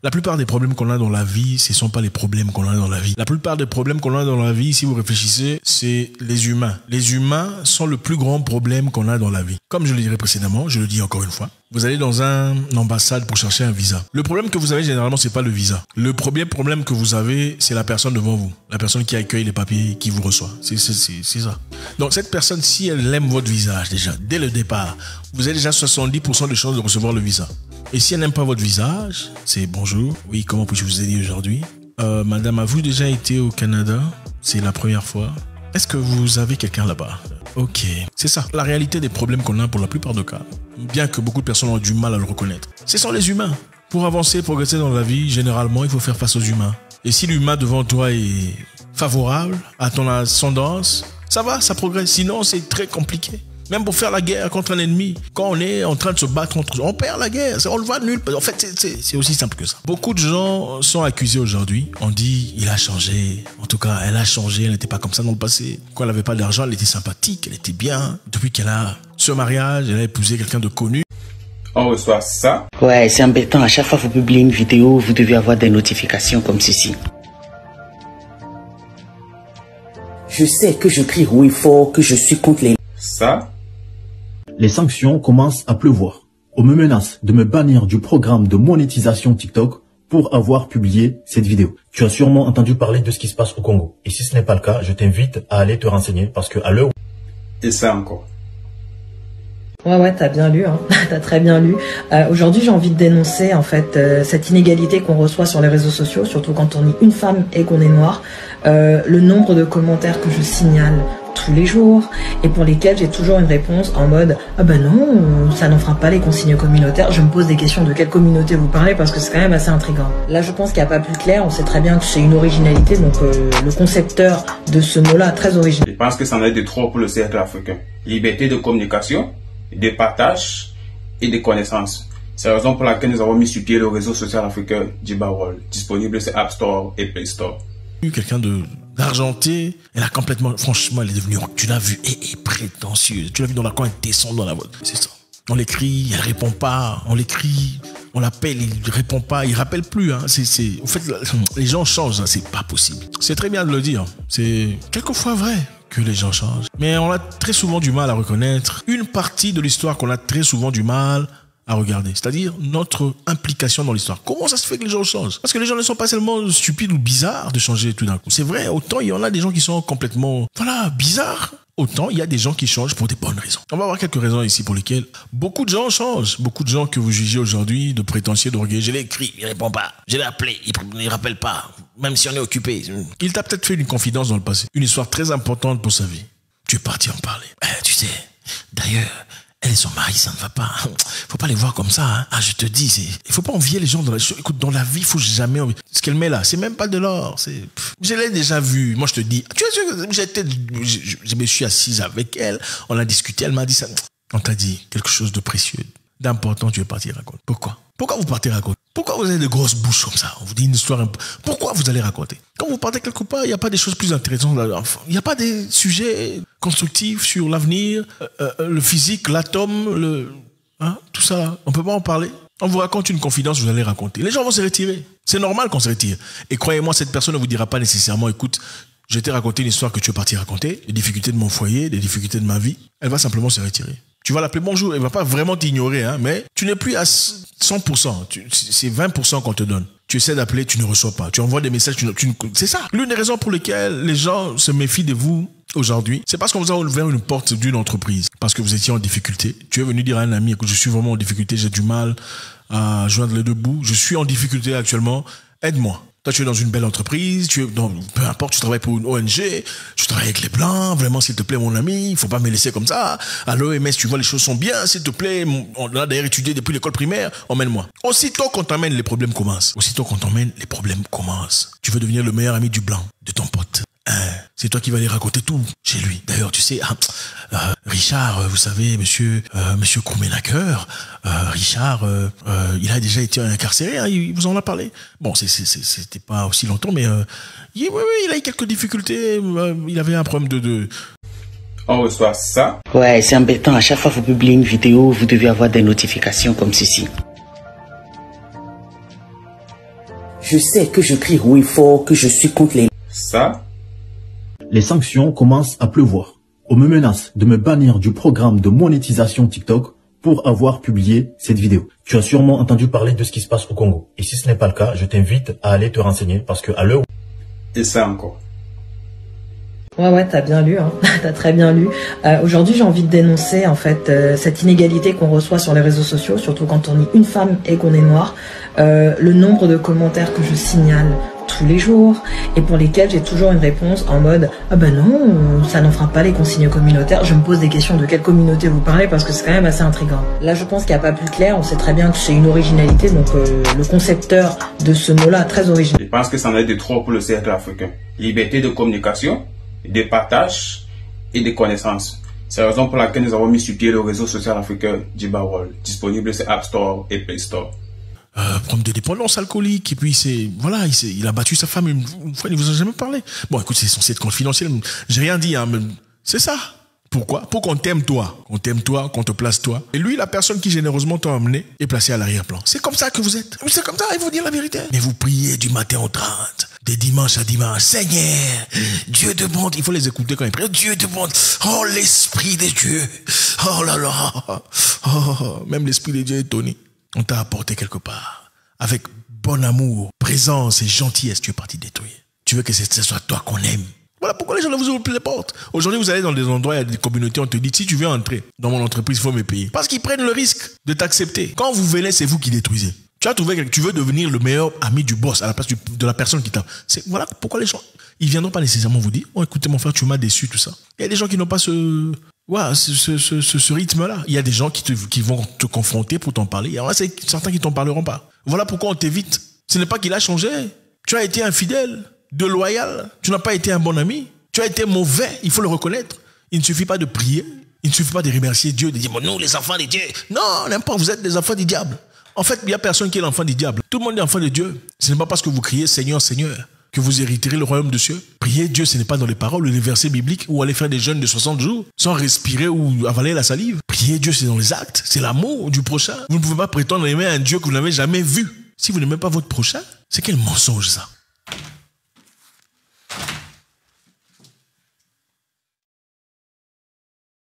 La plupart des problèmes qu'on a dans la vie, ce ne sont pas les problèmes qu'on a dans la vie. La plupart des problèmes qu'on a dans la vie, si vous réfléchissez, c'est les humains. Les humains sont le plus grand problème qu'on a dans la vie. Comme je le dirai précédemment, je le dis encore une fois, vous allez dans une ambassade pour chercher un visa. Le problème que vous avez généralement, c'est pas le visa. Le premier problème que vous avez, c'est la personne devant vous. La personne qui accueille les papiers, qui vous reçoit. C'est ça. Donc cette personne, si elle aime votre visage déjà, dès le départ, vous avez déjà 70% de chances de recevoir le visa. Et si elle n'aime pas votre visage, c'est bonjour. Oui, comment puis-je vous aider aujourd'hui? Madame, avez-vous déjà été au Canada? C'est la première fois. Est-ce que vous avez quelqu'un là-bas? Ok, c'est ça. La réalité des problèmes qu'on a pour la plupart des cas, bien que beaucoup de personnes ont du mal à le reconnaître, ce sont les humains. Pour avancer, progresser dans la vie, généralement, il faut faire face aux humains. Et si l'humain devant toi est favorable à ton ascendance, ça va, ça progresse. Sinon, c'est très compliqué. Même pour faire la guerre contre un ennemi, quand on est en train de se battre contre, on perd la guerre, on le voit nulle part. En fait, c'est aussi simple que ça. Beaucoup de gens sont accusés aujourd'hui. On dit, il a changé. En tout cas, elle a changé. Elle n'était pas comme ça dans le passé. Quand elle n'avait pas d'argent, elle était sympathique, elle était bien. Depuis qu'elle a ce mariage, elle a épousé quelqu'un de connu. On reçoit ça. Ouais, c'est embêtant. À chaque fois que vous publiez une vidéo, vous devez avoir des notifications comme ceci. Je sais que je crie oui fort, que je suis contre les... Ça. Les sanctions commencent à pleuvoir. On me menace de me bannir du programme de monétisation TikTok pour avoir publié cette vidéo. Tu as sûrement entendu parler de ce qui se passe au Congo. Et si ce n'est pas le cas, je t'invite à aller te renseigner parce que à l'heure... Et ça encore. Ouais, t'as bien lu, hein. T'as très bien lu. Aujourd'hui, j'ai envie de dénoncer en fait cette inégalité qu'on reçoit sur les réseaux sociaux, surtout quand on est une femme et qu'on est noire. Le nombre de commentaires que je signale tous les jours et pour lesquels j'ai toujours une réponse en mode ah ben non, ça n'en fera pas les consignes communautaires. Je me pose des questions de quelle communauté vous parlez parce que c'est quand même assez intriguant. Là, je pense qu'il n'y a pas plus clair. On sait très bien que c'est une originalité, donc le concepteur de ce mot-là très original. Je pense que ça en est de trop pour le cercle africain. Liberté de communication, de partage et de connaissances. C'est la raison pour laquelle nous avons mis sur pied le réseau social africain Djibawol, disponible sur App Store et Play Store. Quelqu'un d'argenté, elle a complètement, franchement, elle est devenue, tu l'as vu, et prétentieuse. Tu l'as vu dans la coin, elle descend dans la voie. C'est ça. On l'écrit, elle répond pas. On l'écrit, on l'appelle, il répond pas, il rappelle plus. Hein. En fait, les gens changent, hein. C'est pas possible. C'est très bien de le dire. C'est quelquefois vrai que les gens changent. Mais on a très souvent du mal à reconnaître une partie de l'histoire qu'on a très souvent du mal à regarder, c'est-à-dire notre implication dans l'histoire. Comment ça se fait que les gens changent? Parce que les gens ne sont pas seulement stupides ou bizarres de changer tout d'un coup. C'est vrai, autant il y en a des gens qui sont complètement, bizarres, autant il y a des gens qui changent pour des bonnes raisons. On va avoir quelques raisons ici pour lesquelles beaucoup de gens changent. Beaucoup de gens que vous jugez aujourd'hui de prétentieux, d'orgueilleux. Je l'ai écrit, il répond pas. Je l'ai appelé, il rappelle pas. Même si on est occupé. Il t'a peut-être fait une confidence dans le passé. Une histoire très importante pour sa vie. Tu es parti en parler. Tu sais, d'ailleurs, elle et son mari, ça ne va pas. Faut pas les voir comme ça. Hein. Ah, je te dis, il faut pas envier les gens dans la vie. Écoute, dans la vie, il faut jamais envier. Ce qu'elle met là, c'est même pas de l'or. Je l'ai déjà vu. Moi, je te dis, je me suis assise avec elle. On a discuté. Elle m'a dit ça. On t'a dit quelque chose de précieux, d'important. Tu es parti raconter. Pourquoi vous partez raconter? Pourquoi vous avez de grosses bouches comme ça? On vous dit une histoire. Pourquoi vous allez raconter? Quand vous partez quelque part, il n'y a pas des choses plus intéressantes. Il n'y a pas des sujets constructifs sur l'avenir, le physique, l'atome, tout ça. On ne peut pas en parler. On vous raconte une confidence, vous allez raconter. Les gens vont se retirer. C'est normal qu'on se retire. Et croyez-moi, cette personne ne vous dira pas nécessairement, écoute, je t'ai raconté une histoire que tu es parti raconter, les difficultés de mon foyer, les difficultés de ma vie. Elle va simplement se retirer. Tu vas l'appeler bonjour, elle va pas vraiment t'ignorer, hein, mais tu n'es plus à 100%, c'est 20% qu'on te donne. Tu essaies d'appeler, tu ne reçois pas. Tu envoies des messages, c'est ça. L'une des raisons pour lesquelles les gens se méfient de vous aujourd'hui, c'est parce qu'on vous a ouvert une porte d'une entreprise, parce que vous étiez en difficulté. Tu es venu dire à un ami, écoute, je suis vraiment en difficulté, j'ai du mal à joindre les deux bouts, je suis en difficulté actuellement, aide-moi. Toi, tu es dans une belle entreprise, peu importe, tu travailles pour une ONG, tu travailles avec les Blancs, vraiment, s'il te plaît, mon ami, il faut pas me laisser comme ça. À l'OMS, tu vois, les choses sont bien, s'il te plaît, on a d'ailleurs étudié depuis l'école primaire, emmène-moi. Aussitôt qu'on t'emmène, les problèmes commencent. Tu veux devenir le meilleur ami du Blanc, de ton pote. C'est toi qui vas aller raconter tout chez lui. D'ailleurs, tu sais, Richard, vous savez, monsieur Koumenaker, Richard, il a déjà été incarcéré, hein, il vous en a parlé. Bon, c'était pas aussi longtemps, mais oui, il a eu quelques difficultés, il avait un problème de... On reçoit ça. Ouais, c'est embêtant. À chaque fois que vous publiez une vidéo, vous devez avoir des notifications comme ceci. Je sais que je crie haut et fort que je suis contre les... Ça, Les sanctions commencent à pleuvoir. On me menace de me bannir du programme de monétisation TikTok pour avoir publié cette vidéo. Tu as sûrement entendu parler de ce qui se passe au Congo. Et si ce n'est pas le cas, je t'invite à aller te renseigner parce que à l'heure... et ça encore. Ouais, t'as bien lu, hein. T'as très bien lu. Aujourd'hui, j'ai envie de dénoncer en fait cette inégalité qu'on reçoit sur les réseaux sociaux, surtout quand on est une femme et qu'on est noir. Le nombre de commentaires que je signale tous les jours et pour lesquels j'ai toujours une réponse en mode « Ah ben non, ça n'enfreint pas les consignes communautaires ». Je me pose des questions de quelle communauté vous parlez parce que c'est quand même assez intriguant. Là, je pense qu'il n'y a pas plus clair. On sait très bien que c'est une originalité, donc le concepteur de ce mot-là, très original. Je pense que ça en est de trop pour le cercle africain. Liberté de communication, de partage et de connaissances. C'est la raison pour laquelle nous avons mis sur pied le réseau social africain Djiba World, disponible sur App Store et Play Store. Problème de dépendance alcoolique, et puis voilà, il a battu sa femme une fois, il ne vous a jamais parlé. Bon, écoute, c'est censé être confidentiel, j'ai rien dit, hein, mais c'est ça. Pourquoi? Pour qu'on t'aime toi, qu'on te place toi. Et lui, la personne qui généreusement t'a amené, est placée à l'arrière-plan. C'est comme ça que vous êtes. C'est comme ça, il faut dire la vérité. Mais vous priez du matin au 30, des dimanches à dimanche. Seigneur, Dieu demande, il faut les écouter quand ils prient. Dieu demande, oh l'esprit de Dieu, oh là là, oh, même l'esprit de Dieu est étonné. On t'a apporté quelque part. Avec bon amour, présence et gentillesse, tu es parti détruire. Tu veux que ce soit toi qu'on aime. Voilà pourquoi les gens ne vous ouvrent plus les portes. Aujourd'hui, vous allez dans des endroits, il y a des communautés, on te dit, si tu veux entrer dans mon entreprise, il faut me payer. Parce qu'ils prennent le risque de t'accepter. Quand vous venez, c'est vous qui détruisez. Tu as trouvé que tu veux devenir le meilleur ami du boss à la place de la personne qui t'a... Voilà pourquoi les gens, ils viendront pas nécessairement vous dire, oh écoutez mon frère, tu m'as déçu, tout ça. Il y a des gens qui n'ont pas ce rythme-là. Il y a des gens qui vont te confronter pour t'en parler. Alors là, c'est certains qui t'en parleront pas. Voilà pourquoi on t'évite. Ce n'est pas qu'il a changé. Tu as été infidèle, déloyal. Tu n'as pas été un bon ami. Tu as été mauvais. Il faut le reconnaître. Il ne suffit pas de prier. Il ne suffit pas de remercier Dieu, de dire, bon, nous, les enfants de Dieu. Non, n'importe, vous êtes des enfants du diable. En fait, il n'y a personne qui est l'enfant du diable. Tout le monde est enfant de Dieu. Ce n'est pas parce que vous criez Seigneur, Seigneur que vous hériterez le royaume des cieux. Prier Dieu, ce n'est pas dans les paroles ou les versets bibliques ou aller faire des jeûnes de 60 jours sans respirer ou avaler la salive. Prier Dieu, c'est dans les actes, c'est l'amour du prochain. Vous ne pouvez pas prétendre aimer un Dieu que vous n'avez jamais vu. Si vous n'aimez pas votre prochain, c'est quel mensonge ça?